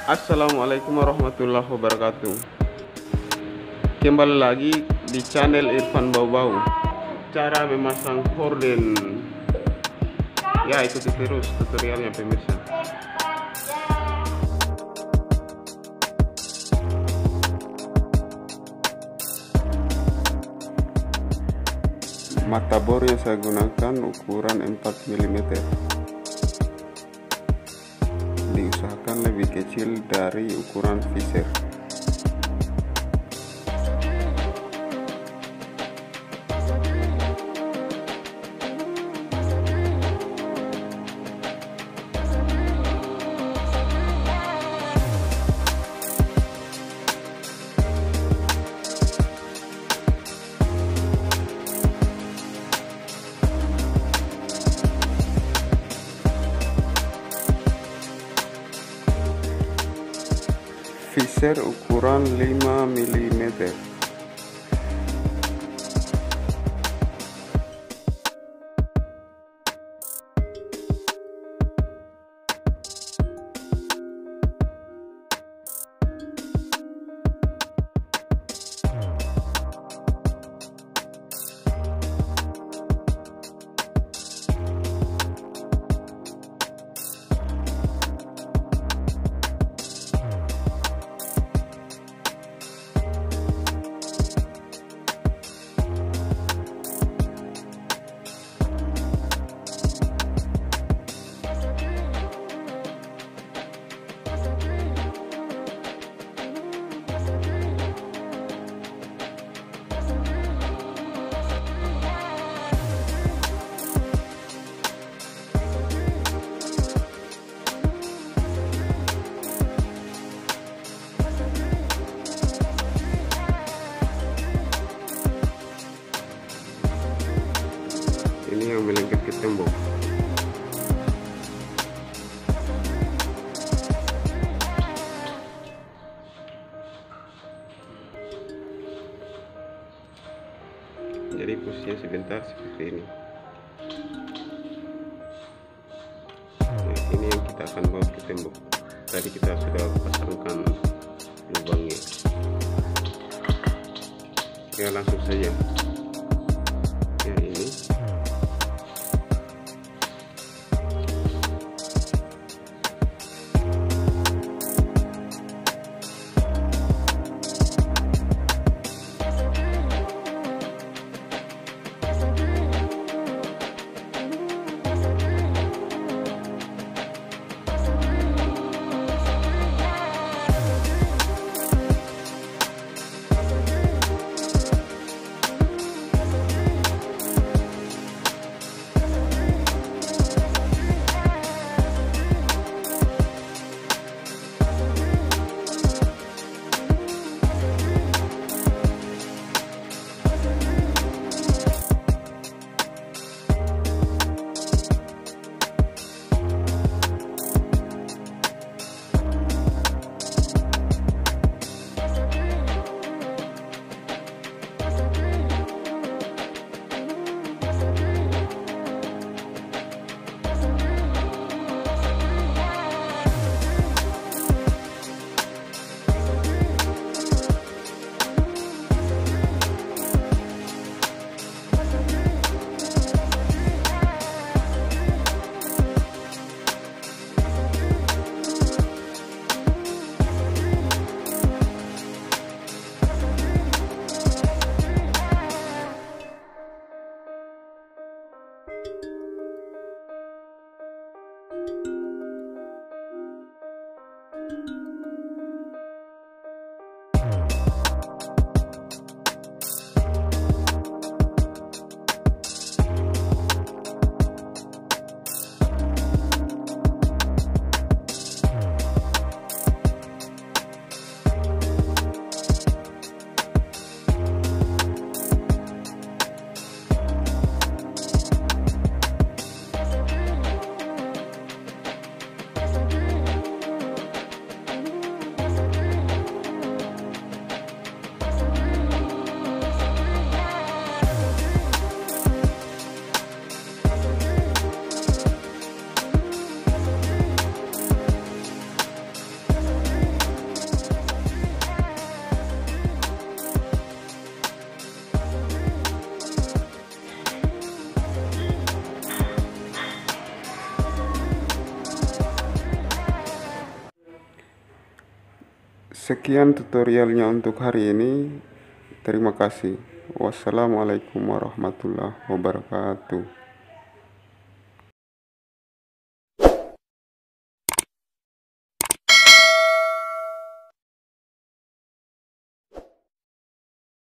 Assalamualaikum warahmatullahi wabarakatuh. Kembali lagi di channel Irfan Bau-Bau. Cara memasang gorden. Ya, ikuti terus tutorialnya pemirsa. Mata bor yang saya gunakan ukuran 4 mm. Diusahakan lebih kecil dari ukuran fiser. Fiser ukuran 5 mm. Ini yang melengket ke tembok. Jadi posisinya sebentar seperti ini. Nah, ini yang kita akan bawa ke tembok. Tadi kita sudah pasangkan lubangnya. Ya, langsung saja. Ya, ini. Sekian tutorialnya untuk hari ini. Terima kasih. Wassalamualaikum warahmatullahi wabarakatuh.